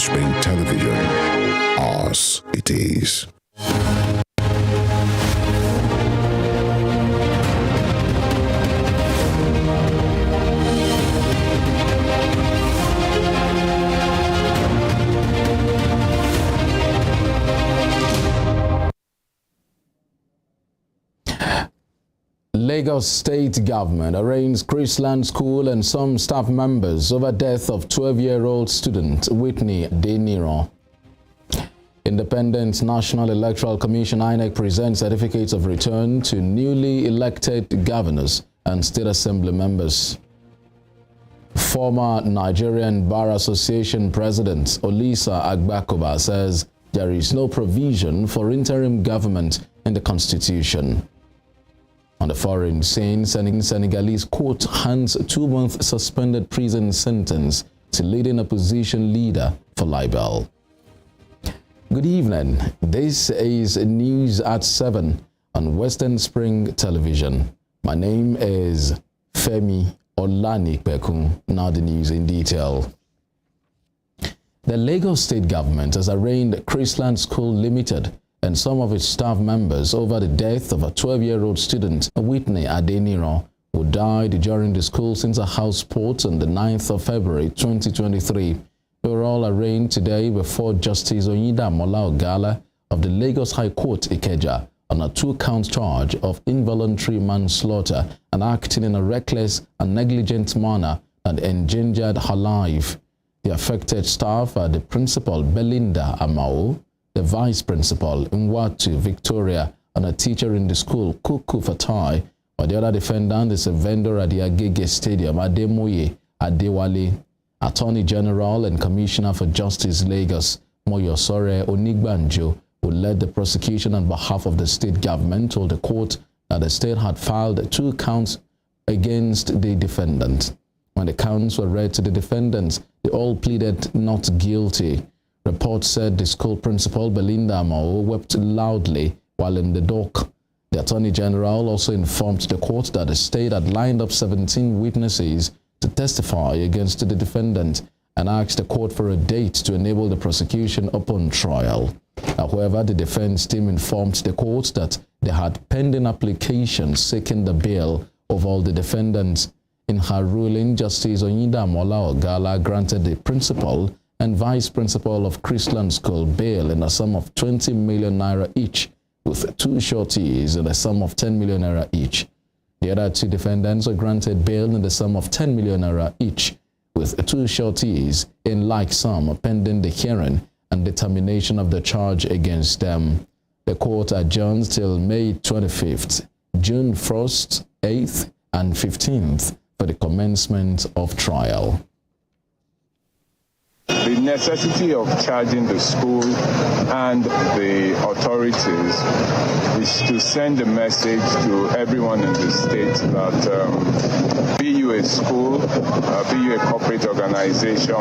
Spring Television. Ours it is. Lagos State Government arraigns Chrisland School and some staff members over death of 12-year-old student Whitney Adeniran. Independent National Electoral Commission INEC presents certificates of return to newly elected governors and state assembly members. Former Nigerian Bar Association President Olisa Agbakoba says there is no provision for interim government in the constitution. On the foreign scene, Senegalese court hands a 2-month suspended prison sentence to leading opposition leader for libel. Good evening. This is News at 7 on Western Spring Television. My name is Femi Olanipekun. Now the news in detail. The Lagos State Government has arraigned Chrisland School Limited and some of its staff members over the death of a 12-year-old student, Whitney Adeniran, who died during the school's inter-house sports on the 9th of February 2023. They were all arraigned today before Justice Oyindamola Ogala of the Lagos High Court Ikeja on a 2-count charge of involuntary manslaughter and acting in a reckless and negligent manner that endangered her life. The affected staff are the principal, Belinda Amao, the vice principal, Nwatu Victoria, and a teacher in the school, Kuku Fatai, while the other defendant is a vendor at the Agege Stadium, Ademoye Adewale. Attorney General and Commissioner for Justice Lagos, Moyosore Onigbanjo, who led the prosecution on behalf of the state government, told the court that the state had filed 2 counts against the defendant. When the counts were read to the defendants, they all pleaded not guilty. Reports said the school principal, Belinda Amao, wept loudly while in the dock. The Attorney General also informed the court that the state had lined up 17 witnesses to testify against the defendant and asked the court for a date to enable the prosecution upon trial. However, the defense team informed the court that they had pending applications seeking the bail of all the defendants. In her ruling, Justice Oyindamola Ogala granted the principal and vice principal of Chrisland School bail in a sum of 20 million naira each, with 2 sureties in a sum of 10 million naira each. The other 2 defendants were granted bail in the sum of 10 million naira each, with 2 sureties in like sum pending the hearing and determination of the charge against them. The court adjourns till May 25th, June 1st, 8th, and 15th for the commencement of trial. The necessity of charging the school and the authorities is to send a message to everyone in the state that be you a school, be you a corporate organization,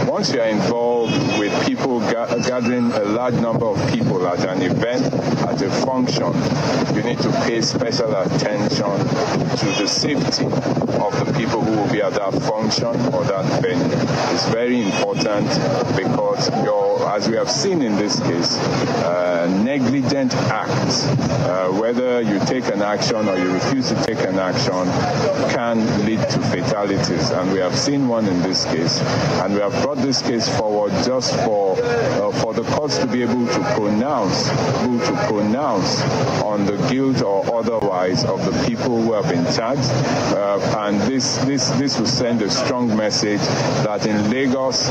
once you are involved with people gathering a large number of people at an event, at a function, you need to pay special attention to the safety of the people who will be at that function or that venue. It's very important because as we have seen in this case, negligent acts, whether you take an action or you refuse to take an action, can lead to fatalities. And we have seen one in this case. And we have brought this case forward just for the courts to be able to pronounce on the guilt or otherwise of the people who have been charged. And this will send a strong message that in Lagos,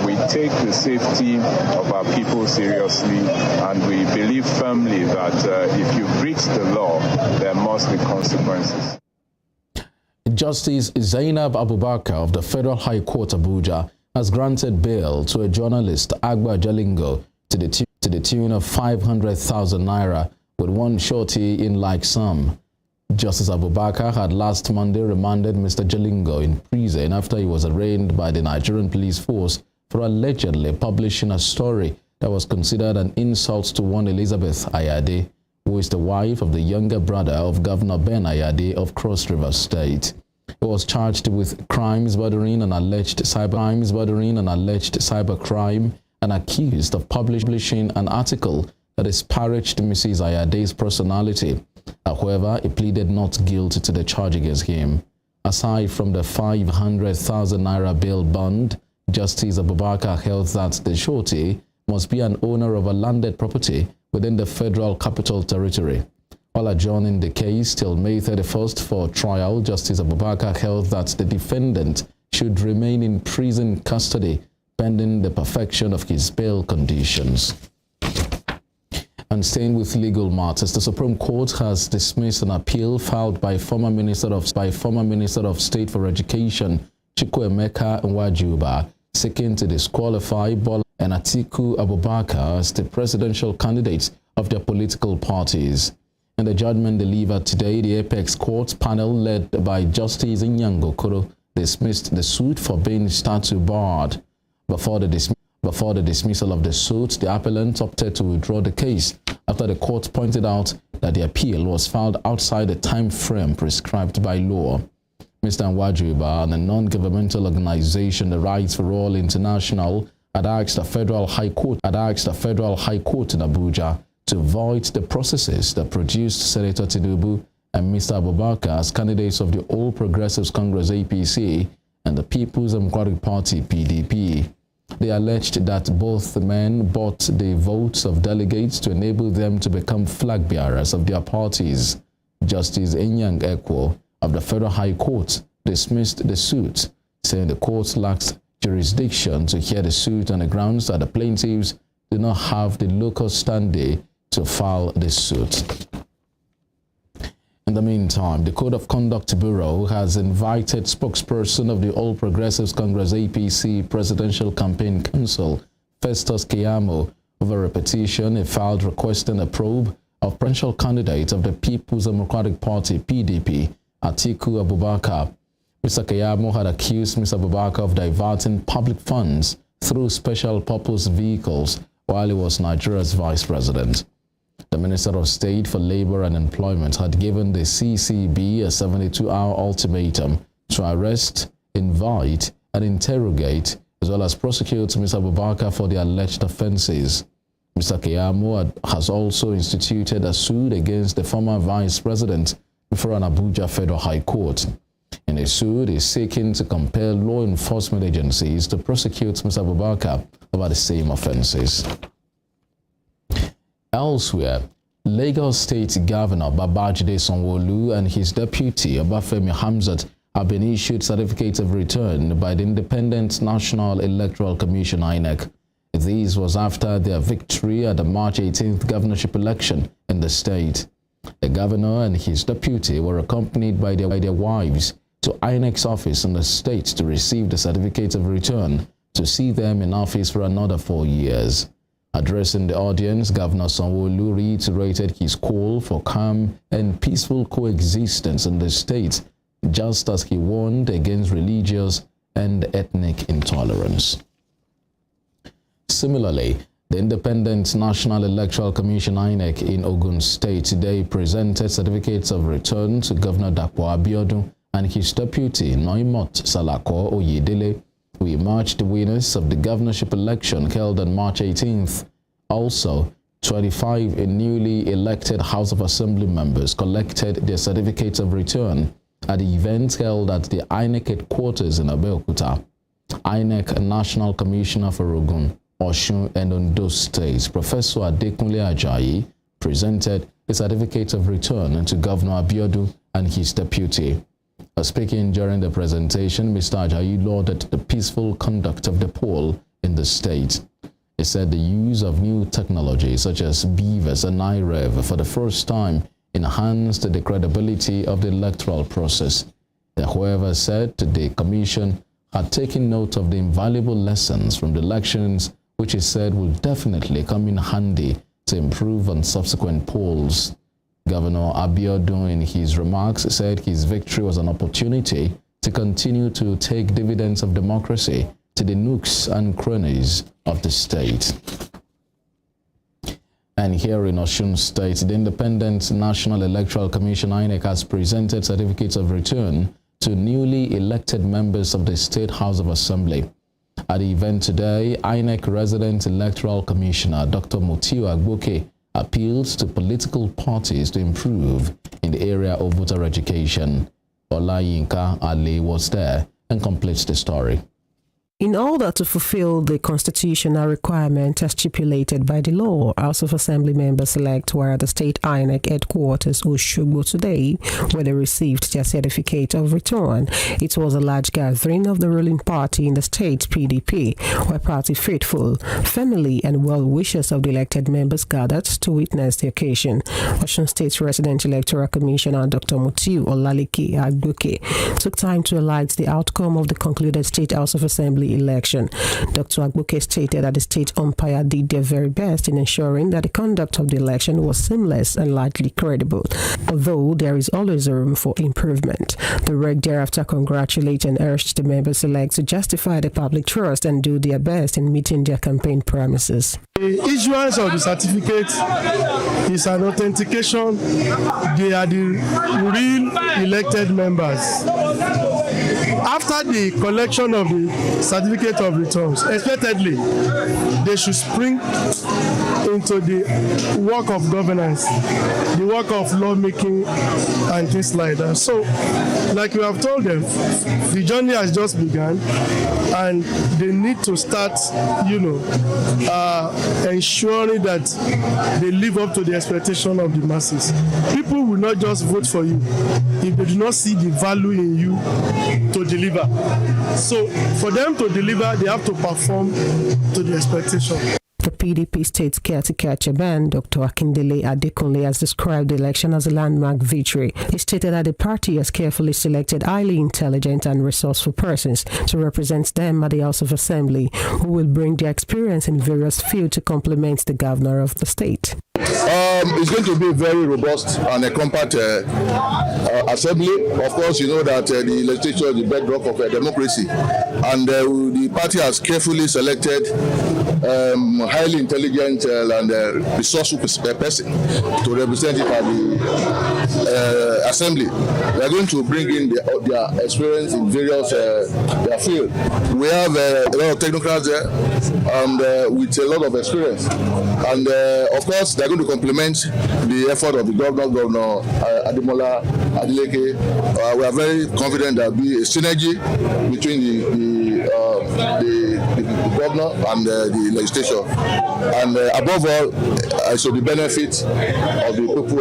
we take the safety of our people seriously, and we believe firmly that if you breach the law, there must be consequences. Justice Zainab Abubakar of the Federal High Court Abuja has granted bail to a journalist, Agba Jalingo, to the tune of 500,000 naira, with 1 surety in like sum. Justice Abubakar had last Monday remanded Mr. Jalingo in prison after he was arraigned by the Nigerian police force for allegedly publishing a story that was considered an insult to one Elizabeth Ayade, who is the wife of the younger brother of Governor Ben Ayade of Cross River State. He was charged with crimes bordering on alleged cybercrime and accused of publishing an article that disparaged Mrs. Ayade's personality. However, he pleaded not guilty to the charge against him. Aside from the 500,000 naira bail bond, Justice Abubakar held that the shorty must be an owner of a landed property within the Federal Capital Territory. While adjourning the case till May 31st for trial, Justice Abubakar held that the defendant should remain in prison custody pending the perfection of his bail conditions. And staying with legal matters, the Supreme Court has dismissed an appeal filed by former Minister of State for Education Chukwuemeka Nwajuba, seeking to disqualify Bola and Atiku Abubakar as the presidential candidates of their political parties. In the judgment delivered today, the Apex Court panel led by Justice Nyango Koro dismissed the suit for being statute barred. Before the dismissal of the suit, the appellant opted to withdraw the case after the court pointed out that the appeal was filed outside the time frame prescribed by law. Mr. Nwajuba and a non-governmental organization, the Rights for All International, had asked the Federal High Court in Abuja to void the processes that produced Senator Tinubu and Mr. Abubakar as candidates of the All Progressives Congress APC and the People's Democratic Party PDP. They alleged that both men bought the votes of delegates to enable them to become flag bearers of their parties. Justice Enyang Ekwo of the Federal High Court dismissed the suit, saying the court lacks jurisdiction to hear the suit on the grounds that the plaintiffs do not have the local standing to file the suit. In the meantime, the Code of Conduct Bureau has invited spokesperson of the All Progressives Congress APC Presidential Campaign Council, Festus Keyamo, over a petition he filed requesting a probe of presidential candidate of the People's Democratic Party PDP, Atiku Abubakar. Mr. Keyamo had accused Mr. Abubakar of diverting public funds through special purpose vehicles while he was Nigeria's vice president. The Minister of State for Labor and Employment had given the CCB a 72-hour ultimatum to arrest, invite, and interrogate, as well as prosecute Mr. Abubakar for the alleged offenses. Mr. Keyamo has also instituted a suit against the former vice president before an Abuja Federal High Court. In a suit, he is seeking to compel law enforcement agencies to prosecute Mr. Abubakar over the same offenses. Elsewhere, Lagos State Governor Babajide Sanwo-Olu and his deputy Obafemi Hamzat have been issued certificates of return by the Independent National Electoral Commission (INEC). This was after their victory at the March 18th governorship election in the state. The governor and his deputy were accompanied by their wives to INEC's office in the state to receive the certificate of return to see them in office for another 4 years. Addressing the audience, Governor Sanwo-Olu reiterated his call for calm and peaceful coexistence in the state, just as he warned against religious and ethnic intolerance. Similarly, the Independent National Electoral Commission (INEC) in Ogun State today presented certificates of return to Governor Dapo Abiodun and his deputy Noimot Salako Oyedele, who emerged winners of the governorship election held on March 18th. Also, 25 newly elected House of Assembly members collected their certificates of return at the event held at the INEC headquarters in Abeokuta. INEC National Commissioner for Ogun, Osun and Ondo States, Professor Adekunle Ajayi, presented a certificate of return to Governor Abiodun and his deputy. Speaking during the presentation, Mr. Ajayi lauded the peaceful conduct of the poll in the state. He said the use of new technology such as BVAS and IREV for the first time enhanced the credibility of the electoral process. However, said the commission had taken note of the invaluable lessons from the elections, which he said will definitely come in handy to improve on subsequent polls. Governor Abiodun, in his remarks, said his victory was an opportunity to continue to take dividends of democracy to the nooks and crannies of the state. And here in Osun State, the Independent National Electoral Commission (INEC) has presented certificates of return to newly elected members of the State House of Assembly. At the event today, INEC Resident Electoral Commissioner Dr. Mutiu Agboke appealed to political parties to improve in the area of voter education. Olayinka Ali was there and completes the story. In order to fulfill the constitutional requirement as stipulated by the law, House of Assembly members-elect were at the state INEC headquarters Oshogbo today, where they received their certificate of return. It was a large gathering of the ruling party in the state, PDP, where party faithful, family and well-wishers of the elected members gathered to witness the occasion. Osun State Resident Electoral Commissioner Dr. Mutiu Olaleke Agboke took time to highlight the outcome of the concluded State House of Assembly election. Dr. Agboke stated that the state umpire did their very best in ensuring that the conduct of the election was seamless and largely credible, although there is always room for improvement. The reg thereafter congratulated and urged the members-elect to justify the public trust and do their best in meeting their campaign promises. The issuance of the certificate is an authentication. They are the real elected members. After the collection of the certificate of returns, expectedly, they should spring into the work of governance, the work of lawmaking, and things like that. So, like we have told them, the journey has just begun, and they need to start, ensuring that they live up to the expectation of the masses. People will not just vote for you if they do not see the value in you to deliver. So for them to deliver, they have to perform to the expectation. The PDP state caretaker chairman, Dr. Akindele Adekunle, has described the election as a landmark victory. He stated that the party has carefully selected highly intelligent and resourceful persons to represent them at the House of Assembly, who will bring their experience in various fields to complement the governor of the state. It's going to be a very robust and a compact assembly. Of course, you know that the legislature is the bedrock of democracy, and the party has carefully selected highly intelligent and resourceful person to represent it at the assembly. They are going to bring in their experience in various their field. We have a lot of technocrats there and with a lot of experience, and of course they are going to complement the effort of the Governor Ademola Adeleke. We are very confident there will be a synergy between the governor and the legislature, and above all, so the benefit of the people of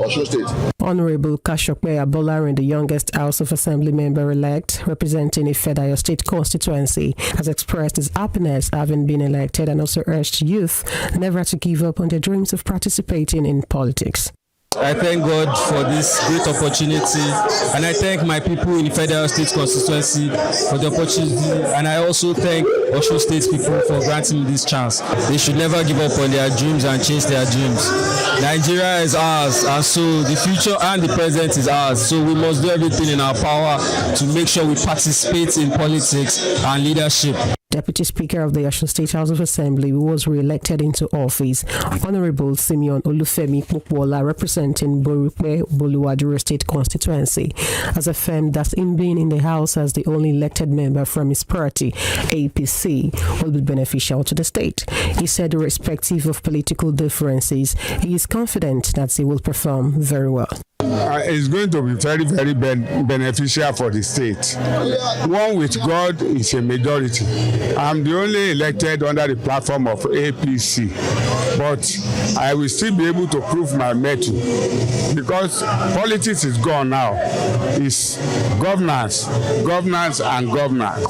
Osun State. Honorable Kashope Abolarin, the youngest House of Assembly member-elect representing Ifedayo State constituency, has expressed his happiness having been elected and also urged youth never to give up on their dreams of participating in politics. I thank God for this great opportunity, and I thank my people in the Federal State constituency for the opportunity, and I also thank Osun State people for granting me this chance. They should never give up on their dreams and change their dreams. Nigeria is ours, and so the future and the present is ours, so we must do everything in our power to make sure we participate in politics and leadership. Deputy Speaker of the Osun State House of Assembly, who was re-elected into office, Honorable Simeon Olufemi Pukwola, representing Borupe Boluwaduro State constituency, has affirmed that him being in the House as the only elected member from his party, APC, will be beneficial to the state. He said, irrespective of political differences, he is confident that he will perform very well. It's going to be very, very beneficial for the state. One with God is a majority. I'm the only elected under the platform of APC, but I will still be able to prove my mettle because politics is gone now. It's governance, and governance.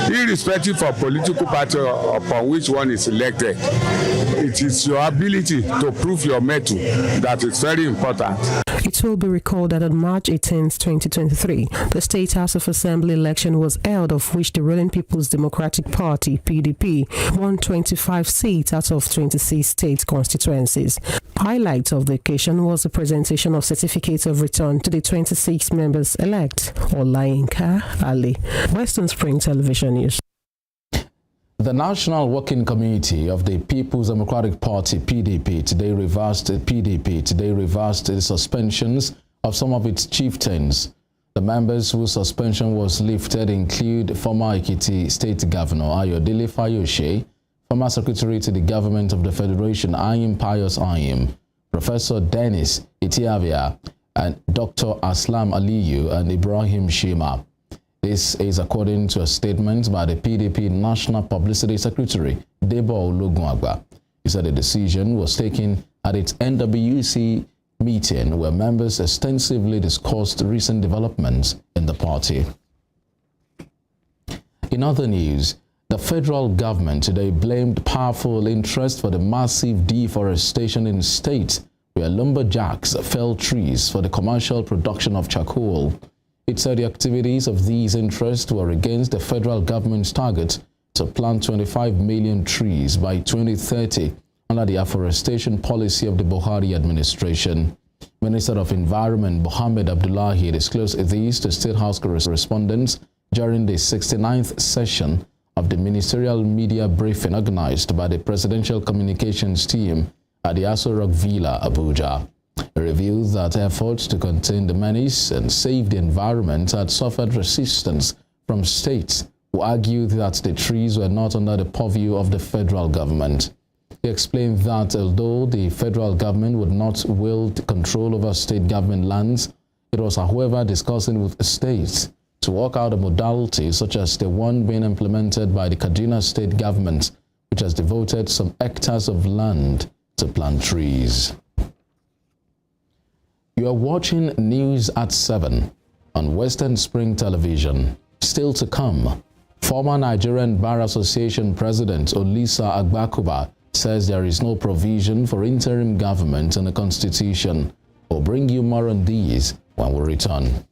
Irrespective of political party upon which one is elected, it is your ability to prove your mettle that is very important. It will be recalled that on March 18, 2023, the State House of Assembly election was held, of which the ruling People's Democratic Party, PDP, won 25 seats out of 26 state constituencies. Highlight of the occasion was the presentation of certificates of return to the 26 members-elect. Olayinka Ali, Western Spring Television News. The National Working Committee of the People's Democratic Party, PDP, today reversed the suspensions of some of its chieftains. The members whose suspension was lifted include former Ekiti State Governor Ayodele Fayose, former Secretary to the Government of the Federation Ayim Pius Ayim, Professor Dennis Itiavia, and Dr. Aslam Aliyu and Ibrahim Shima. This is according to a statement by the PDP National Publicity Secretary, Debo Ologunagba. He said the decision was taken at its NWC meeting where members extensively discussed recent developments in the party. In other news, the federal government today blamed powerful interests for the massive deforestation in states where lumberjacks fell trees for the commercial production of charcoal. It said the activities of these interests were against the federal government's target to plant 25 million trees by 2030 under the afforestation policy of the Buhari administration. Minister of Environment Mohammed Abdullahi disclosed these to State House correspondents during the 69th session of the ministerial media briefing organized by the Presidential Communications Team at the Aso Rock Villa, Abuja. He revealed that efforts to contain the menace and save the environment had suffered resistance from states who argued that the trees were not under the purview of the federal government. He explained that although the federal government would not wield control over state government lands, it was, however, discussing with states to work out a modality such as the one being implemented by the Kaduna state government, which has devoted some hectares of land to plant trees. You are watching News at 7 on Western Spring Television. Still to come, former Nigerian Bar Association President Olisa Agbakuba says there is no provision for interim government in the Constitution. We'll bring you more on these when we return.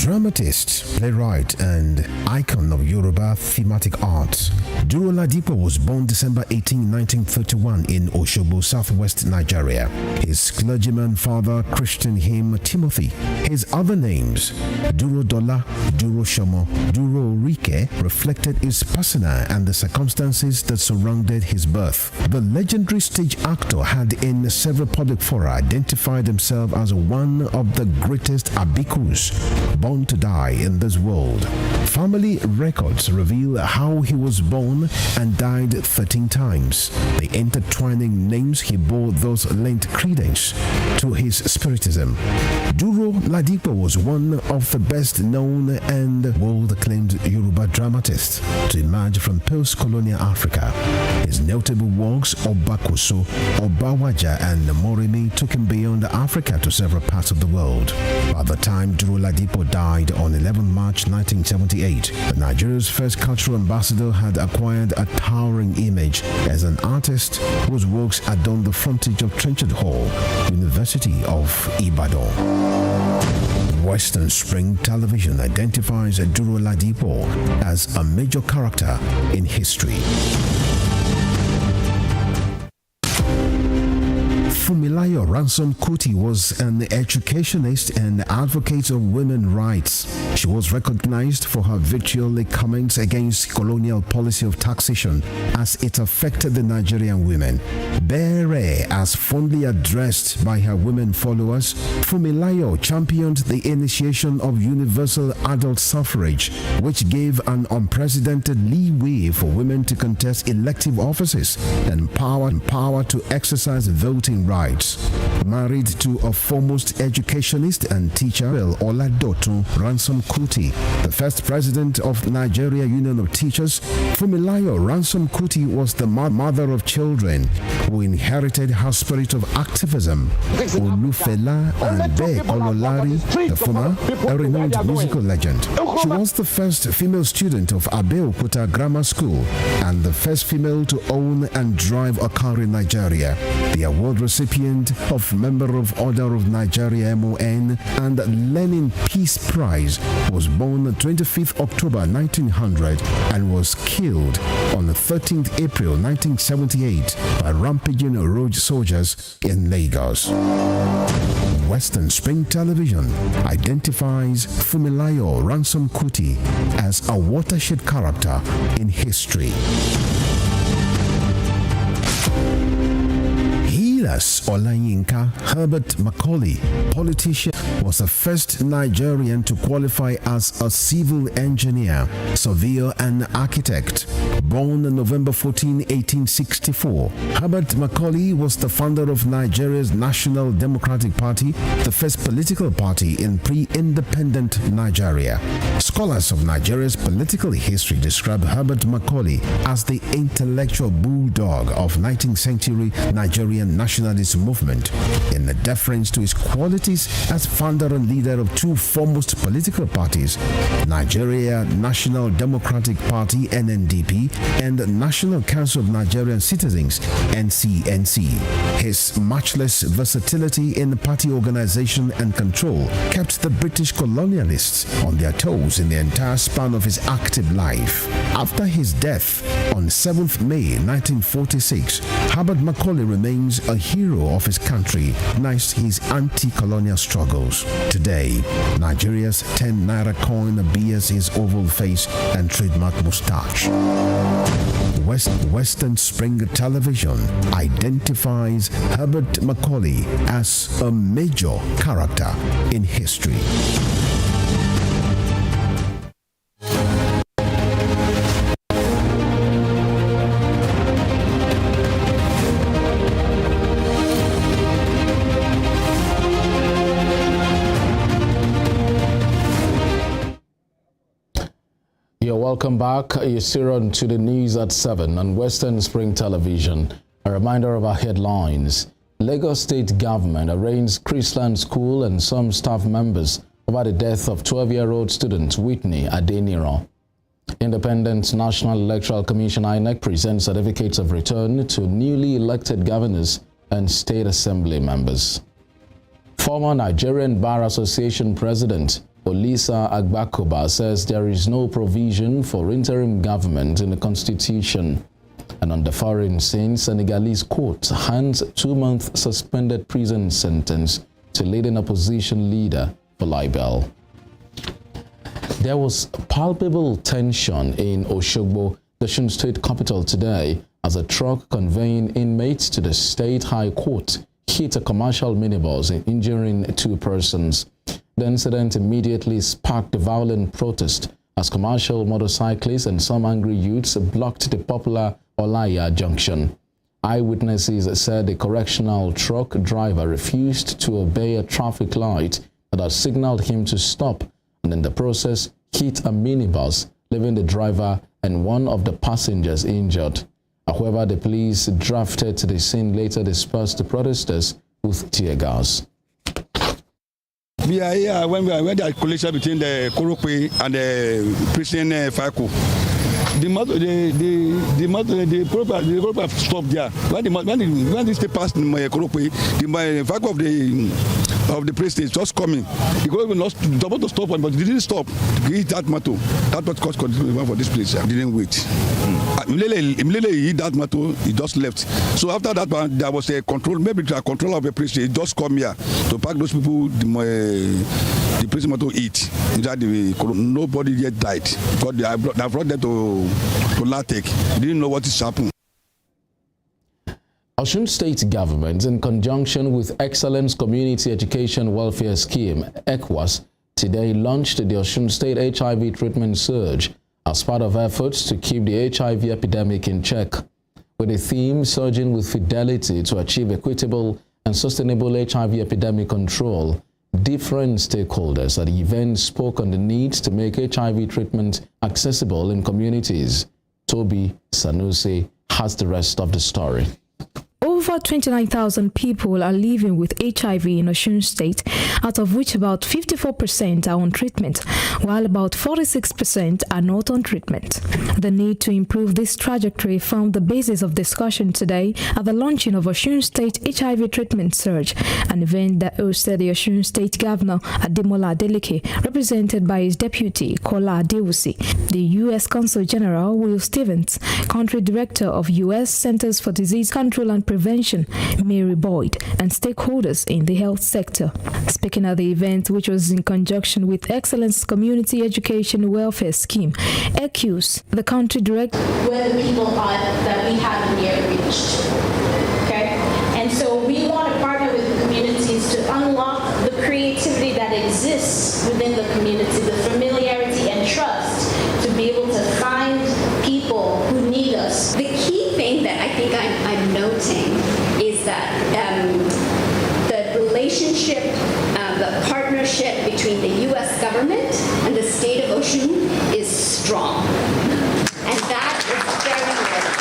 Dramatist, playwright, and icon of Yoruba thematic art, Duro Ladipo was born December 18, 1931 in Oshogbo, southwest Nigeria. His clergyman father christened him Timothy. His other names, Duro Dola, Duro Shomo, Duro Rike, reflected his persona and the circumstances that surrounded his birth. The legendary stage actor had in several public fora identified himself as one of the greatest abikus born to die in this world. Family records reveal how he was born and died 13 times. The intertwining names he bore thus lent credence to his spiritism. Duro Ladipo was one of the best known and world-acclaimed Yoruba dramatists to emerge from post-colonial Africa. His notable works, Obakoso, Obawaja, and Moremi, took him beyond Africa to several parts of the world. By the time Duro Ladipo died on 11 March 1978, Nigeria's first cultural ambassador had acquired a towering image as an artist whose works adorned the frontage of Trenchard Hall, University of Ibadan. Western Spring Television identifies Duro Ladipo as a major character in history. Fumilayo Ransom Kuti was an educationist and advocate of women's rights. She was recognized for her vitriolic comments against colonial policy of taxation as it affected the Nigerian women. Bere, as fondly addressed by her women followers, Fumilayo championed the initiation of universal adult suffrage, which gave an unprecedented leeway for women to contest elective offices and power to exercise voting rights. Married to a foremost educationist and teacher, Oladotun Ransom Kuti, the first president of Nigeria Union of Teachers, Fumilayo Ransom Kuti was the mother of children who inherited her spirit of activism. Olufela and Be Ololari, the former, a renowned musical legend. She was the first female student of Abeokuta Grammar School and the first female to own and drive a car in Nigeria. The award received recipient of Member of Order of Nigeria MON and Lenin Peace Prize, was born on 25th October 1900 and was killed on the 13th April 1978 by rampaging road soldiers in Lagos. Western Spring Television identifies Fumilayo Ransom Kuti as a watershed character in history. Hilas Olayinka Herbert Macaulay, politician, was the first Nigerian to qualify as a civil engineer, surveyor and architect. Born on November 14, 1864, Herbert Macaulay was the founder of Nigeria's National Democratic Party, the first political party in pre-independent Nigeria. Scholars of Nigeria's political history describe Herbert Macaulay as the intellectual bulldog of 19th century Nigerian nationalist movement, in the deference to his qualities as founder and leader of two foremost political parties, Nigeria National Democratic Party (NNDP) and National Council of Nigerian Citizens (NCNC). His matchless versatility in party organization and control kept the British colonialists on their toes in the entire span of his active life. After his death on 7th May 1946, Herbert Macaulay remains a hero of his country, recognized his anti-colonial struggles. Today, Nigeria's 10 naira coin bears his oval face and trademark mustache. Western Spring Television identifies Herbert Macaulay as a major character in history. Welcome back. You're still on to the news at 7 on Western Spring Television. A reminder of our headlines. Lagos State Government arraigns Chrisland School and some staff members over the death of 12-year-old student Whitney Adeniro. Independent National Electoral Commission INEC presents certificates of return to newly elected governors and state assembly members. Former Nigerian Bar Association President Olisa Agbakoba says there is no provision for interim government in the constitution. And on the foreign scene, Senegalese court hands 2-month suspended prison sentence to leading opposition leader for libel. There was palpable tension in Oshogbo, the Osun State capital, today as a truck conveying inmates to the State High Court hit a commercial minibus, injuring 2 persons. The incident immediately sparked a violent protest as commercial motorcyclists and some angry youths blocked the popular Olaya junction. Eyewitnesses said the correctional truck driver refused to obey a traffic light that had signaled him to stop, and in the process hit a minibus, leaving the driver and one of the passengers injured. However, the police drafted to the scene later dispersed the protesters with tear gas. We are here when the collision between the Korope and the prison Faku. The Korope stopped there. When this passed the Korope, the Faku of the prison is just coming. The Korope was supposed to stop, but didn't stop. He hit that motor. That was caused confusion for this place. Didn't wait. Immediately he hit that motor. He just left. So after that, there was a control, maybe a control of the prison. He just come here to pack those people. The prison motor hit. Nobody yet died because they brought them to Latek. They didn't know what is happening. Osun State Government, in conjunction with Excellence Community Education Welfare Scheme, ECWAS, today launched the Osun State HIV treatment surge as part of efforts to keep the HIV epidemic in check. With the theme Surging with Fidelity to achieve equitable and sustainable HIV epidemic control, different stakeholders at the event spoke on the need to make HIV treatment accessible in communities. Toby Sanusi has the rest of the story. Over over 29,000 people are living with HIV in Osun State, out of which about 54% are on treatment, while about 46% are not on treatment. The need to improve this trajectory formed the basis of discussion today at the launching of Osun State HIV Treatment Surge, an event that hosted the Osun State Governor Ademola Adeleke, represented by his deputy Kola Adewusi, the U.S. Consul General Will Stevens, Country Director of U.S. Centers for Disease Control and Prevention Mary Boyd, and stakeholders in the health sector. Speaking at the event, which was in conjunction with Excellence Community Education Welfare Scheme, ECUS, the country director, where the people are that we haven't yet reached. Okay? And so we want to partner with the communities to unlock the creativity that exists within the community, the familiarity and trust to be able to find people who need us. The key thing that I think I'm noting is that the relationship, the partnership between the U.S. government and the state of Osun is strong. And that is very rare.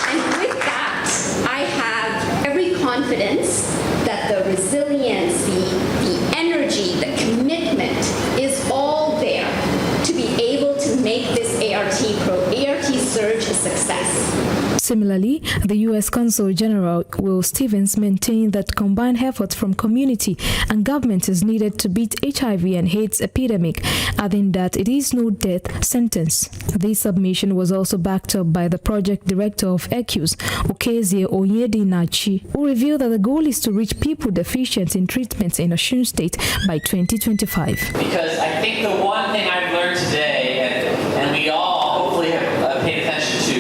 And with that, I have every confidence that the resilience, the energy, the commitment is all there to be able to make this ART surge a success. Similarly, the U.S. Consul General Will Stevens maintained that combined efforts from community and government is needed to beat HIV and AIDS epidemic, adding that it is no death sentence. This submission was also backed up by the project director of ECUS, Okezie Onyedinachi, who revealed that the goal is to reach people deficient in treatments in Osun State by 2025. Because I think the one thing I've learned today, and we all hopefully have paid attention to,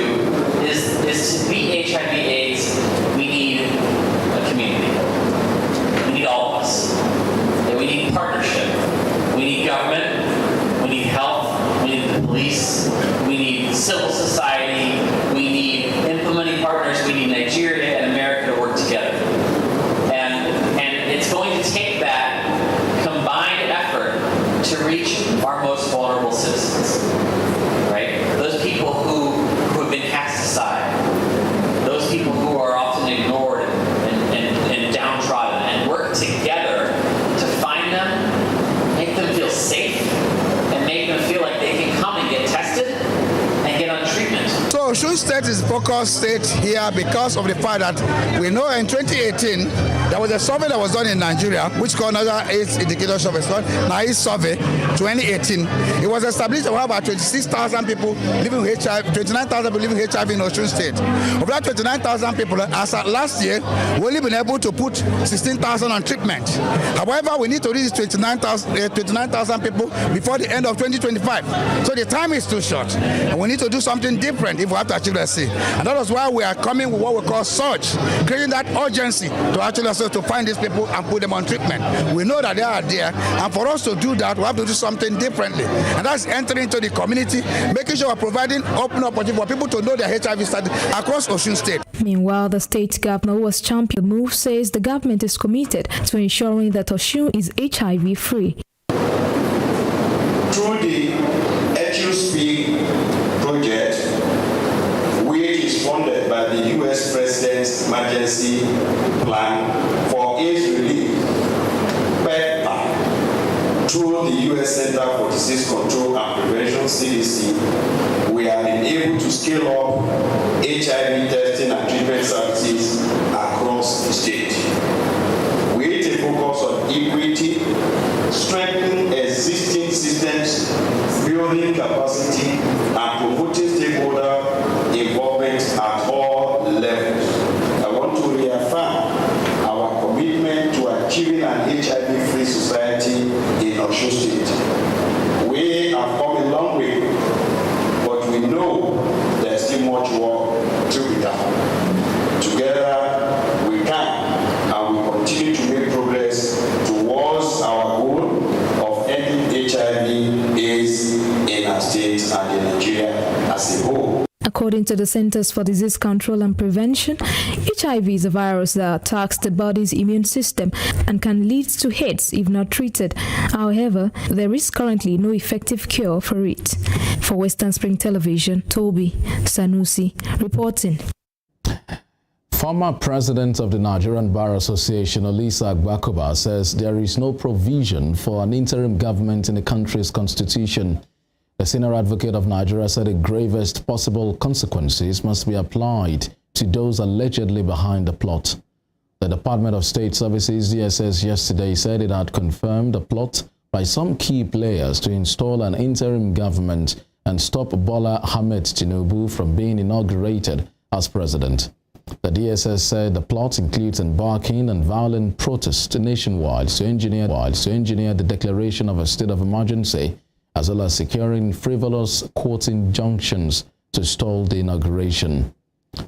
is to beat HIV/AIDS, we need a community. We need all of us. And we need partnership. We need government. We need health. We need the police. We need civil society. We need implementing partners. We need Nigeria and America to work together. And it's going to take that combined effort to reach our most vulnerable citizens. Right? Those people who have been cast aside. Those people who are often ignored and downtrodden, and work together to find them, make them feel safe, and make them feel like they can come and get tested and get on treatment. So Osun State is a focus state here because of the fact that we know in 2018 there was a survey that was done in Nigeria which called another AIDS indicator survey, NICE survey 2018. It was established that we have about 26,000 people living with HIV, 29,000 people living with HIV in Osun State. Of that 29,000 people, as of last year, we've only been able to put 16,000 on treatment. However, we need to reach 29,000 people before the end of 2025. So the time is too short, and we need to do something different if we have to achieve that. And that is why we are coming with what we call surge, creating that urgency to actually to find these people and put them on treatment. We know that they are there, and for us to do that, we have to do something differently. And that's entering into the community, making sure we're providing open opportunity for people to know their HIV status across Osun State. Meanwhile, the state governor who was championed the move says the government is committed to ensuring that Osun is HIV-free. Through the ECUSP project, which is funded by the U.S. President's Emergency Plan for AIDS Relief, PEPFAR, through the U.S. Center for Disease Control and Prevention, CDC, we have been able to scale up HIV testing and treatment services across the state. With a focus on equity, strengthening existing systems, building capacity, and promoting stakeholder involvement at all levels. I want to reaffirm our commitment to achieving an HIV-free society in Osun State. We have come a long way, but we know there's still much work to be done. Together, we can, and we continue to make progress towards our goal of ending HIV/AIDS in our state and in Nigeria as a whole. According to the Centers for Disease Control and Prevention, HIV is a virus that attacks the body's immune system and can lead to AIDS if not treated. However, there is currently no effective cure for it. For Western Spring Television, Toby Sanusi reporting. Former president of the Nigerian Bar Association, Olisa Agbakoba, says there is no provision for an interim government in the country's constitution. The senior advocate of Nigeria said the gravest possible consequences must be applied to those allegedly behind the plot. The Department of State Services, DSS, yesterday said it had confirmed a plot by some key players to install an interim government and stop Bola Ahmed Tinubu from being inaugurated as president. The DSS said the plot includes embarking on violent protests nationwide to engineer the declaration of a state of emergency, as well as securing frivolous court injunctions to stall the inauguration.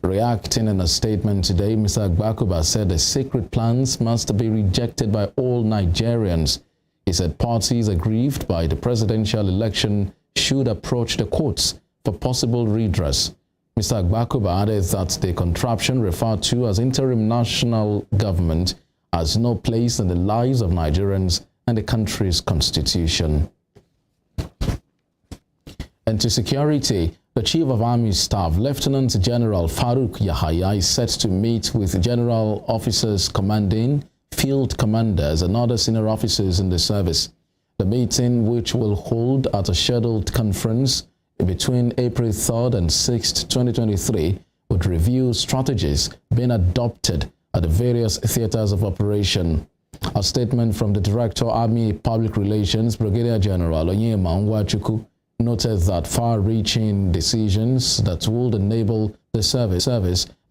Reacting in a statement today, Mr. Agbakoba said the secret plans must be rejected by all Nigerians. He said parties aggrieved by the presidential election should approach the courts for possible redress. Mr. Agbakoba added that the contraption referred to as interim national government has no place in the lives of Nigerians and the country's constitution. And to security, the Chief of Army Staff, Lieutenant General Farouk Yahaya, is set to meet with general officers commanding, field commanders, and other senior officers in the service. The meeting, which will hold at a scheduled conference between April 3rd and 6th, 2023, would review strategies being adopted at the various theaters of operation. A statement from the Director, Army Public Relations, Brigadier General Onyema Nwachukwu, noted that far-reaching decisions that would enable the service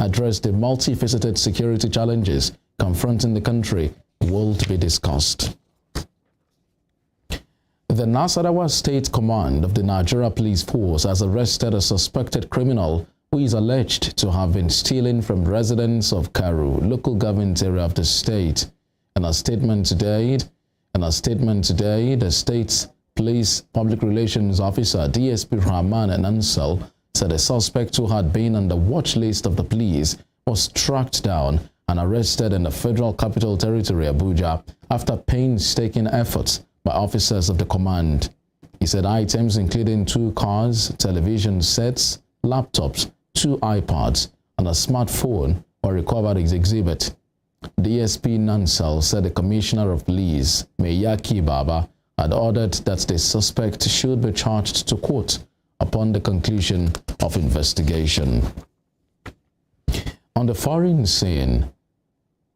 address the multifaceted security challenges confronting the country will be discussed. The Nasarawa State Command of the Nigeria Police Force has arrested a suspected criminal who is alleged to have been stealing from residents of Karu, local government area of the state. In a statement today, the state's Police Public Relations Officer, DSP Rahman Ansel, said a suspect who had been on the watch list of the police was tracked down and arrested in the Federal Capital Territory, Abuja, after painstaking efforts by officers of the command. He said items including 2 cars, television sets, laptops, 2 iPads, and a smartphone were recovered as exhibit. DSP Nansel said the Commissioner of Police, Meyaki Baba, had ordered that the suspect should be charged to court upon the conclusion of investigation. On the foreign scene,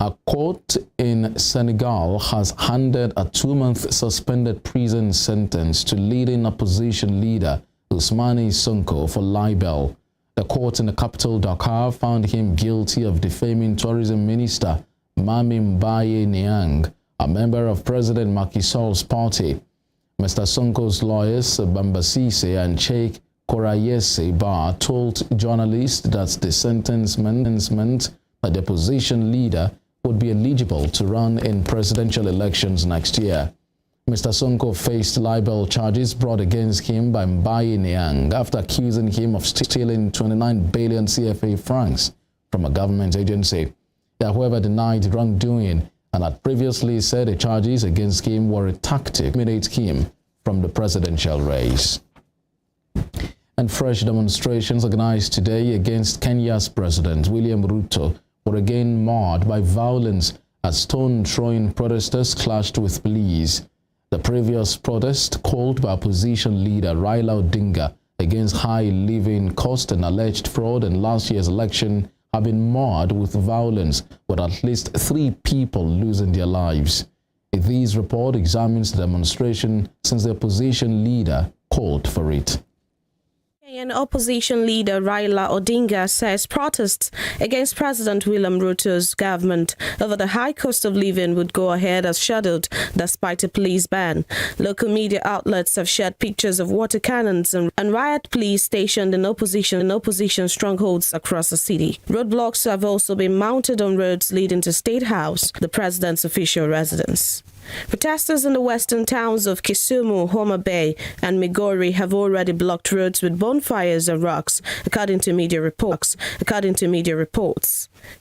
a court in Senegal has handed a 2-month suspended prison sentence to leading opposition leader Ousmane Sonko for libel. The court in the capital Dakar found him guilty of defaming tourism minister Mami Mbaye Niang, a member of President Macky Sall's party. Mr. Sonko's lawyers, Bambasise and Sheikh Korayese Ba, told journalists that the sentence meant that the opposition leader would be eligible to run in presidential elections next year. Mr. Sonko faced libel charges brought against him by Mbaye Niang after accusing him of stealing 29 billion CFA francs from a government agency. He, however, denied wrongdoing and had previously said the charges against him were a tactic to eliminate him from the presidential race. And fresh demonstrations organized today against Kenya's President William Ruto were again marred by violence as stone-throwing protesters clashed with police. The previous protest, called by opposition leader Raila Odinga against high living cost and alleged fraud in last year's election, have been marred with violence, with at least 3 people losing their lives. This report examines the demonstration since the opposition leader called for it. Kenyan opposition leader Raila Odinga says protests against President William Ruto's government over the high cost of living would go ahead as scheduled despite a police ban. Local media outlets have shared pictures of water cannons and riot police stationed in opposition strongholds across the city. Roadblocks have also been mounted on roads leading to State House, the president's official residence. Protesters in the western towns of Kisumu, Homa Bay, and Migori have already blocked roads with bonfires and rocks, according to media reports.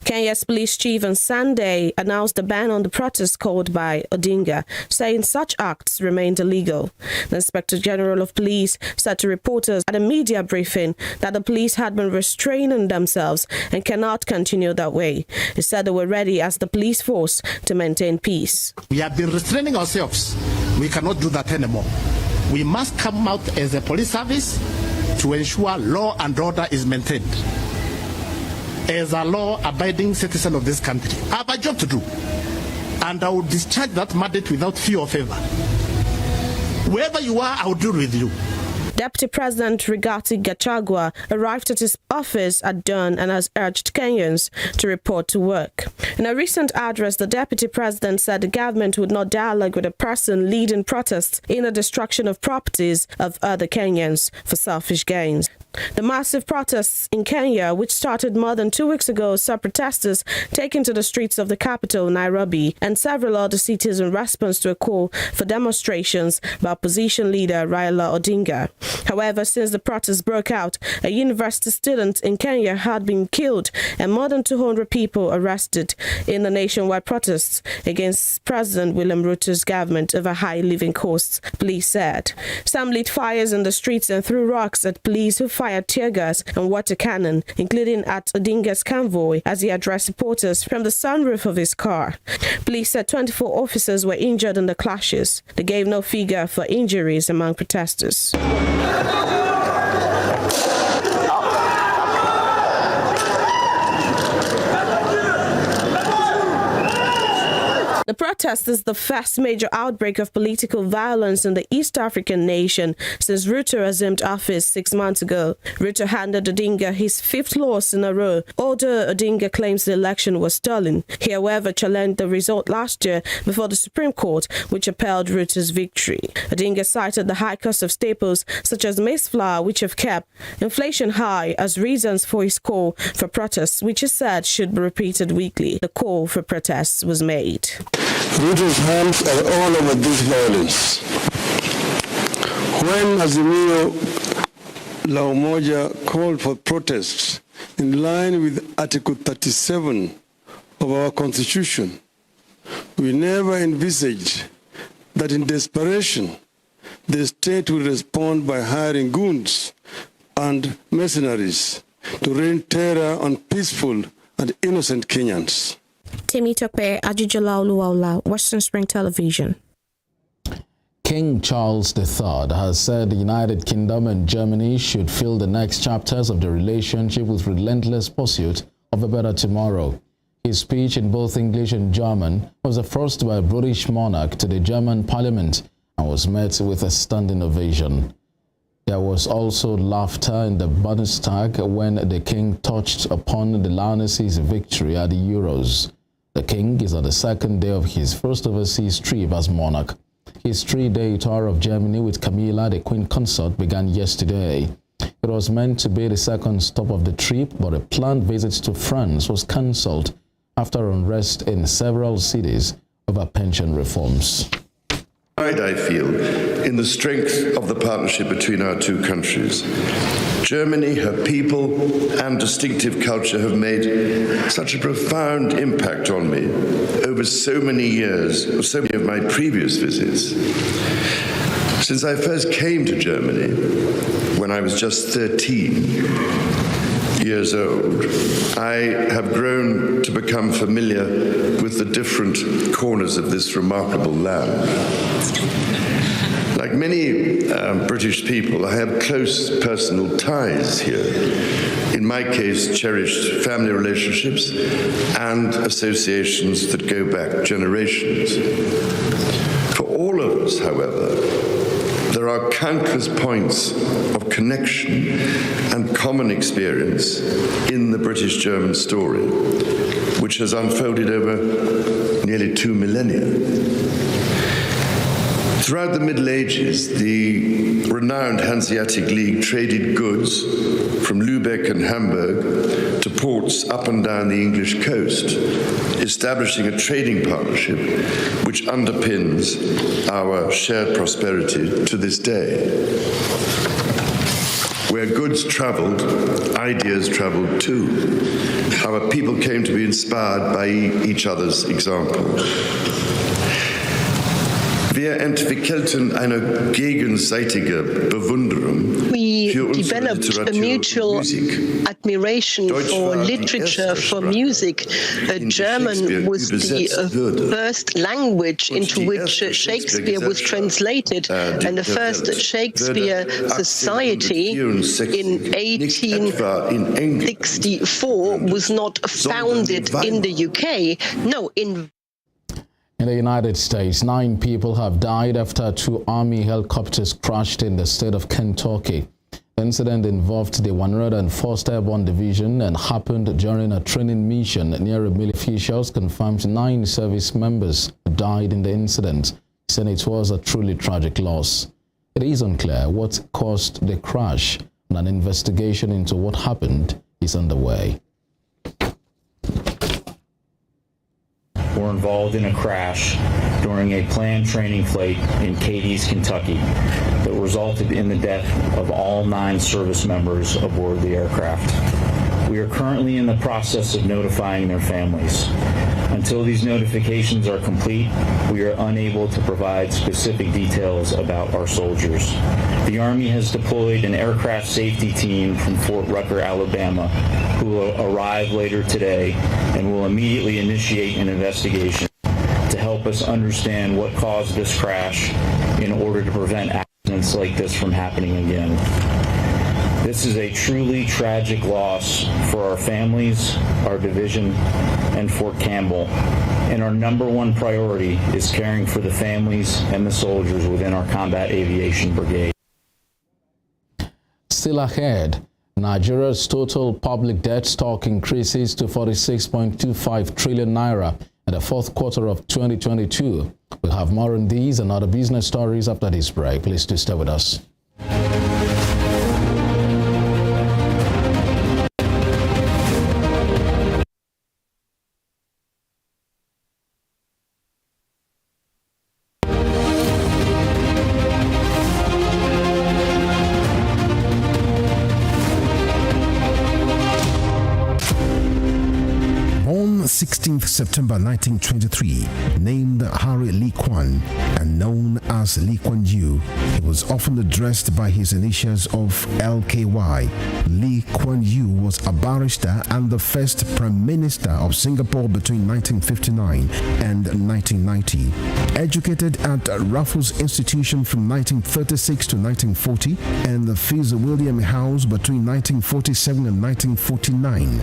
Kenya's police chief on Sunday announced a ban on the protests called by Odinga, saying such acts remained illegal. The Inspector General of Police said to reporters at a media briefing that the police had been restraining themselves and cannot continue that way. He said they were ready as the police force to maintain peace. We have been restraining ourselves. We cannot do that anymore. We must come out as a police service to ensure law and order is maintained. As a law-abiding citizen of this country, I have a job to do, and I will discharge that mandate without fear or favor. Wherever you are, I will deal with you. Deputy President Rigathi Gachagua arrived at his office at dawn and has urged Kenyans to report to work. In a recent address, the Deputy President said the government would not dialogue with a person leading protests in the destruction of properties of other Kenyans for selfish gains. The massive protests in Kenya, which started more than 2 weeks ago, saw protesters taking to the streets of the capital, Nairobi, and several other cities in response to a call for demonstrations by opposition leader Raila Odinga. However, since the protests broke out, a university student in Kenya had been killed and more than 200 people arrested in the nationwide protests against President William Ruto's government over high living costs, police said. Some lit fires in the streets and threw rocks at police who fired tear gas and water cannon, including at Odinga's convoy, as he addressed reporters from the sunroof of his car. Police said 24 officers were injured in the clashes. They gave no figure for injuries among protesters. The protest is the first major outbreak of political violence in the East African nation since Ruto assumed office 6 months ago. Ruto handed Odinga his 5th loss in a row, although Odinga claims the election was stolen. He, however, challenged the result last year before the Supreme Court, which upheld Ruto's victory. Odinga cited the high cost of staples such as maize flour, which have kept inflation high, as reasons for his call for protests, which he said should be repeated weekly. The call for protests was made. Ruto's hands are all over this violence. When Azimio La Umoja called for protests in line with Article 37 of our Constitution, we never envisaged that in desperation the state would respond by hiring goons and mercenaries to rain terror on peaceful and innocent Kenyans. Temi Tokpe, Ajijola Oluwaula, Western Spring Television. King Charles III has said the United Kingdom and Germany should fill the next chapters of the relationship with relentless pursuit of a better tomorrow. His speech in both English and German was the first by a British monarch to the German parliament and was met with a standing ovation. There was also laughter in the Bundestag when the king touched upon the Lionesses' victory at the Euros. The king is on the second day of his first overseas trip as monarch. His 3-day tour of Germany with Camilla, the Queen Consort, began yesterday. It was meant to be the second stop of the trip, but a planned visit to France was cancelled after unrest in several cities over pension reforms. Pride I feel in the strength of the partnership between our two countries. Germany, her people, and distinctive culture have made such a profound impact on me over so many years, so many of my previous visits. Since I first came to Germany, when I was just 13 years old, I have grown to become familiar with the different corners of this remarkable land. Like many British people, I have close personal ties here. In my case, cherished family relationships and associations that go back generations. For all of us, however, there are countless points of connection and common experience in the British-German story, which has unfolded over nearly 2 millennia. Throughout the Middle Ages, the renowned Hanseatic League traded goods from Lübeck and Hamburg to ports up and down the English coast, establishing a trading partnership which underpins our shared prosperity to this day. Where goods traveled, ideas traveled too. Our people came to be inspired by each other's example. Wir entwickelten eine gegenseitige Bewunderung. We developed a mutual admiration for literature, for music. German was the first language into which Shakespeare was translated, and the first Shakespeare Society in 1864 was not founded in the UK. No, in the United States, 9 people have died after 2 Army helicopters crashed in the state of Kentucky. The incident involved the 101st Airborne Division and happened during a training mission near a military. Officials confirmed 9 service members died in the incident, saying it was a truly tragic loss. It is unclear what caused the crash, and an investigation into what happened is underway. Were involved in a crash during a planned training flight in Cadiz, Kentucky, that resulted in the death of all 9 service members aboard the aircraft. We are currently in the process of notifying their families. Until these notifications are complete, we are unable to provide specific details about our soldiers. The Army has deployed an aircraft safety team from Fort Rucker, Alabama, who will arrive later today and will immediately initiate an investigation to help us understand what caused this crash in order to prevent accidents like this from happening again. This is a truly tragic loss for our families, our division, and Fort Campbell. And our number one priority is caring for the families and the soldiers within our Combat Aviation Brigade. Still ahead, Nigeria's total public debt stock increases to 46.25 trillion naira in the 4th quarter of 2022. We'll have more on these and other business stories after this break. Please do stay with us. Born 16th September 1923, named Harry Lee Kwan and known as Lee Kuan Yew, he was often addressed by his initials of LKY. Lee Kuan Yew was a barrister and the first Prime Minister of Singapore between 1959 and 1990. Educated at Raffles Institution from 1936 to 1940 and the Fitzwilliam House between 1947 and 1949,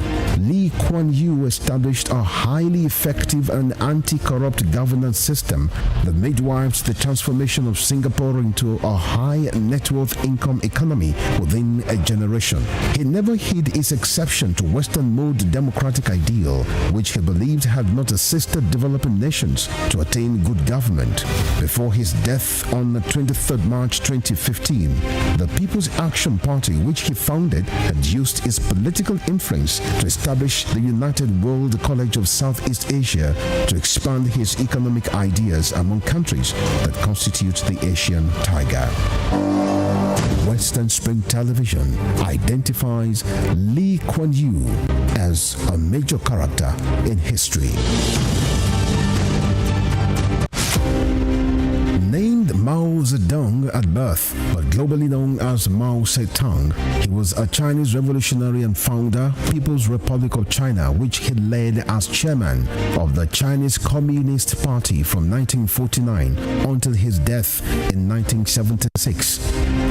Lee Kuan Yew established a highly effective and anti-corrupt governance system that midwifed the transformation of Singapore into a high net worth income economy within a generation. He never hid his exception to Western mode democratic ideal, which he believed had not assisted developing nations to attain good government. Before his death on 23rd March 2015, the People's Action Party, which he founded, had used its political influence to establish the United World College of Southeast Asia to expand his economic ideas among countries that constitute the Asian Tiger. Western Spring Television identifies Lee Kuan Yew as a major character in history. Named Mao Zedong at birth, but globally known as Mao Zedong, he was a Chinese revolutionary and founder, People's Republic of China, which he led as chairman of the Chinese Communist Party from 1949 until his death in 1976.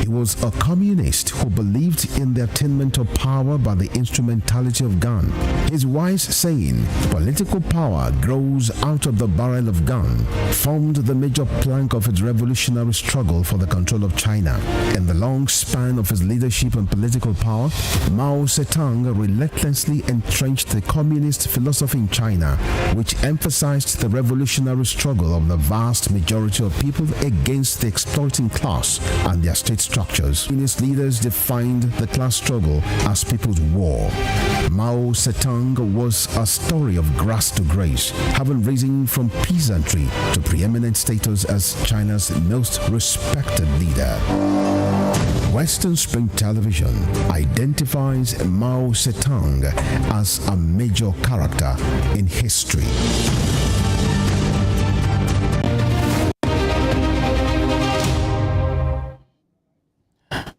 He was a communist who believed in the attainment of power by the instrumentality of gun. His wise saying, "Political power grows out of the barrel of gun," formed the major plank of its revolutionary struggle for the control of China. In the long span of his leadership and political power, Mao Zedong relentlessly entrenched the communist philosophy in China, which emphasized the revolutionary struggle of the vast majority of people against the exploiting class and their state structures. Communist leaders defined the class struggle as people's war. Mao Zedong was a story of grass to grace, having risen from peasantry to preeminent status as China's most respected leader. Western Spring Television identifies Mao Zedong as a major character in history.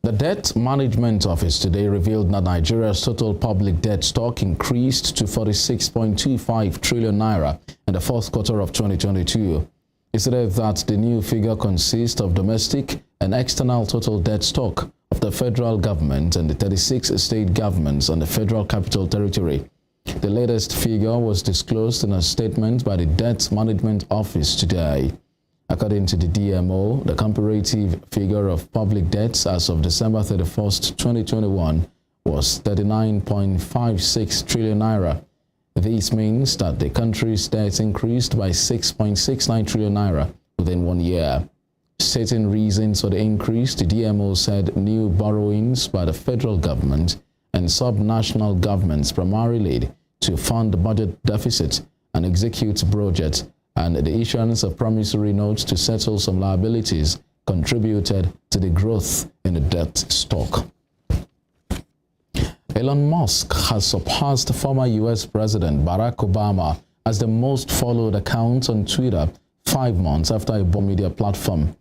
The Debt Management Office today revealed that Nigeria's total public debt stock increased to 46.25 trillion naira in the fourth quarter of 2022. It said that the new figure consists of domestic and external total debt stock of the federal government and the 36 state governments and the Federal Capital Territory. The latest figure was disclosed in a statement by the Debt Management Office today. According to the DMO, the comparative figure of public debts as of December 31st, 2021 was 39.56 trillion naira. This means that the country's debt increased by 6.69 trillion naira within 1 year. Stating reasons for the increase, the DMO said new borrowings by the federal government and subnational governments primarily to fund the budget deficit and execute projects, and the issuance of promissory notes to settle some liabilities contributed to the growth in the debt stock. Elon Musk has surpassed former U.S. President Barack Obama as the most followed account on Twitter 5 months after a media platform.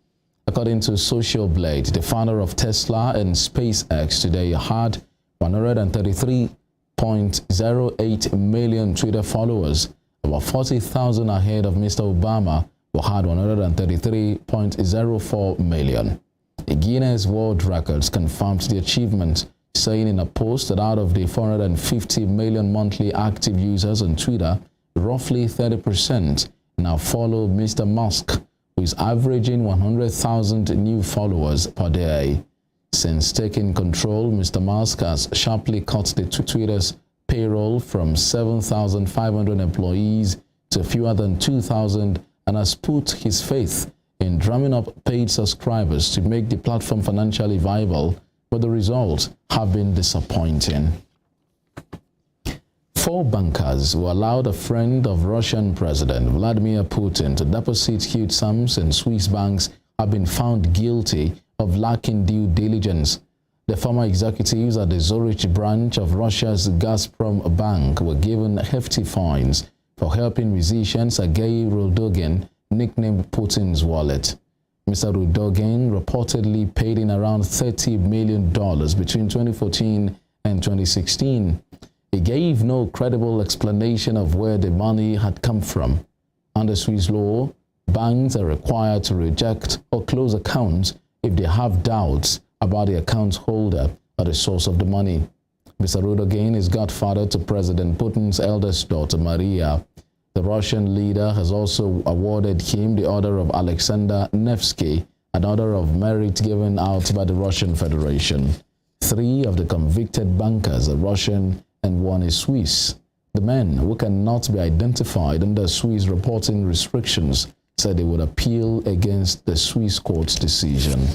According to Social Blade, the founder of Tesla and SpaceX today had 133.08 million Twitter followers, about 40,000 ahead of Mr. Obama, who had 133.04 million. The Guinness World Records confirmed the achievement, saying in a post that out of the 450 million monthly active users on Twitter, roughly 30% now follow Mr. Musk, who is averaging 100,000 new followers per day. Since taking control, Mr. Musk has sharply cut the Twitter's payroll from 7,500 employees to fewer than 2,000 and has put his faith in drumming up paid subscribers to make the platform financially viable, but the results have been disappointing. 4 bankers who allowed a friend of Russian President Vladimir Putin to deposit huge sums in Swiss banks have been found guilty of lacking due diligence. The former executives at the Zurich branch of Russia's Gazprom Bank were given hefty fines for helping musician Sergei Rudogin, nicknamed Putin's wallet. Mr. Rudogin reportedly paid in around $30 million between 2014 and 2016. He gave no credible explanation of where the money had come from. Under Swiss law, banks are required to reject or close accounts if they have doubts about the account holder or the source of the money. Mr. Rudogin is godfather to President Putin's eldest daughter, Maria. The Russian leader has also awarded him the Order of Alexander Nevsky, an order of merit given out by the Russian Federation. 3 of the convicted bankers are Russian and 1 is Swiss. The men, who cannot be identified under Swiss reporting restrictions, said they would appeal against the Swiss court's decision.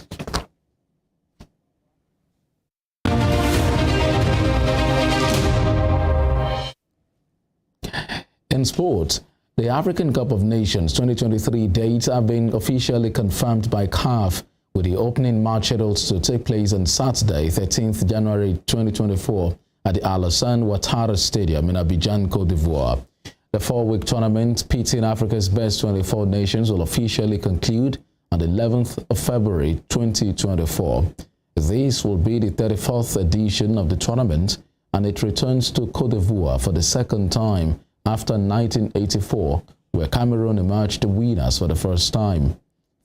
In sport, the African Cup of Nations 2023 dates have been officially confirmed by CAF, with the opening match scheduled to take place on Saturday, 13th January 2024 at the Alassane Ouattara Stadium in Abidjan, Côte d'Ivoire. The 4-week tournament pitting Africa's best 24 nations will officially conclude on the 11th of February 2024. This will be the 34th edition of the tournament, and it returns to Côte d'Ivoire for the second time after 1984, where Cameroon emerged the winners for the first time.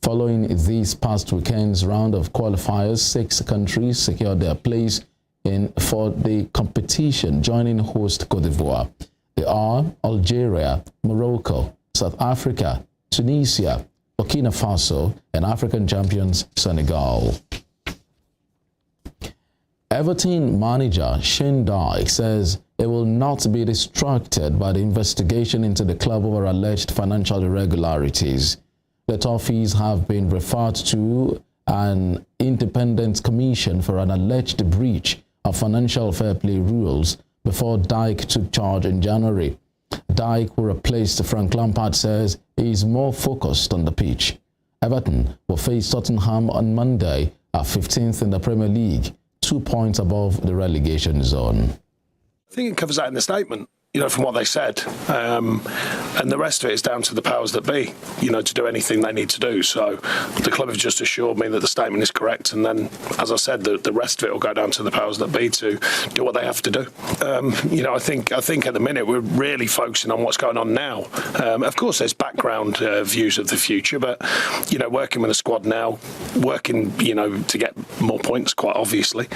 Following this past weekend's round of qualifiers, 6 countries secured their place for the competition, joining host Côte d'Ivoire. They are Algeria, Morocco, South Africa, Tunisia, Burkina Faso, and African champions Senegal. Everton manager Shane Dyche says it will not be distracted by the investigation into the club over alleged financial irregularities. The Toffees have been referred to an independent commission for an alleged breach of financial fair play rules before Dyche took charge in January. Dyche, who replaced Frank Lampard, says he is more focused on the pitch. Everton will face Tottenham on Monday are 15th in the Premier League, 2 points above the relegation zone. I think it covers that in the statement, from what they said. And the rest of it is down to the powers that be, to do anything they need to do. So the club have just assured me that the statement is correct. And then, as I said, the rest of it will go down to the powers that be to do what they have to do. I think at the minute we're really focusing on what's going on now. Of course, there's background views of the future, but, working with the squad now, working, to get more points, quite obviously,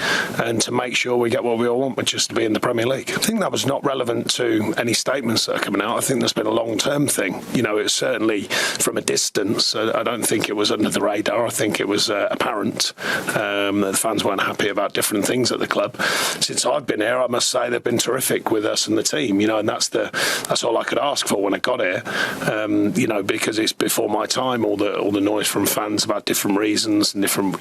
and to make sure we get what we all want, which is to be in the Premier League. I think that was not relevant to any statements that are coming out. I think there's been a long-term thing. It's certainly from a distance. I don't think it was under the radar. I think it was apparent that the fans weren't happy about different things at the club. Since I've been here, I must say they've been terrific with us and the team. And that's all I could ask for when I got here. Because it's before my time. All the noise from fans about different reasons and different,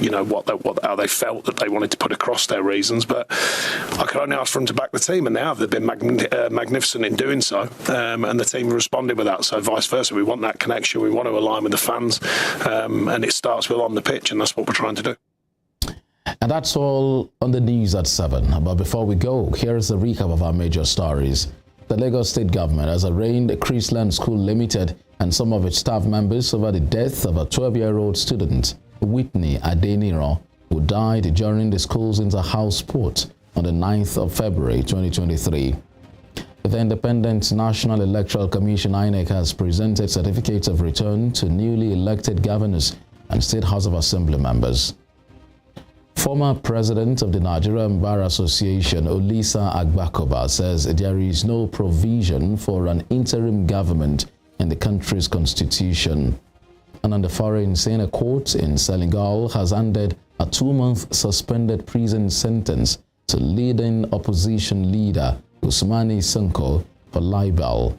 how they felt that they wanted to put across their reasons. But I could only ask for them to back the team, and they have. They've been magnificent in doing so, and the team responded with that. So vice versa, we want that connection, we want to align with the fans, and it starts with on the pitch, and that's what we're trying to do. And that's all on the news at 7. But before we go, here's a recap of our major stories. The Lagos State government has arraigned Chrisland School Limited and some of its staff members over the death of a 12-year-old student, Whitney Adeniro, who died during the school's inter-house sport on the 9th of February 2023. The Independent National Electoral Commission (INEC) has presented certificates of return to newly elected governors and State House of Assembly members. Former president of the Nigerian Bar Association, Olisa Agbakoba, says there is no provision for an interim government in the country's constitution. And on the foreign scene, a court in Senegal has handed a 2-month suspended prison sentence to leading opposition leader Ousmane Sonko for libel.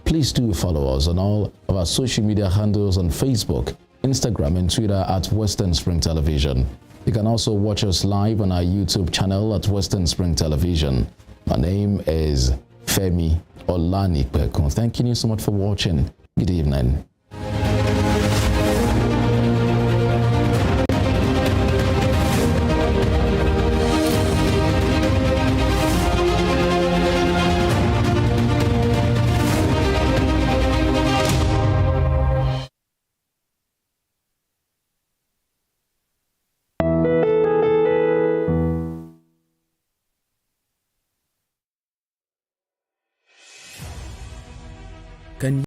Please do follow us on all of our social media handles on Facebook, Instagram, and Twitter at Western Spring Television. You can also watch us live on our YouTube channel at Western Spring Television. My name is Femi Olanipekun. Thank you so much for watching. Good evening.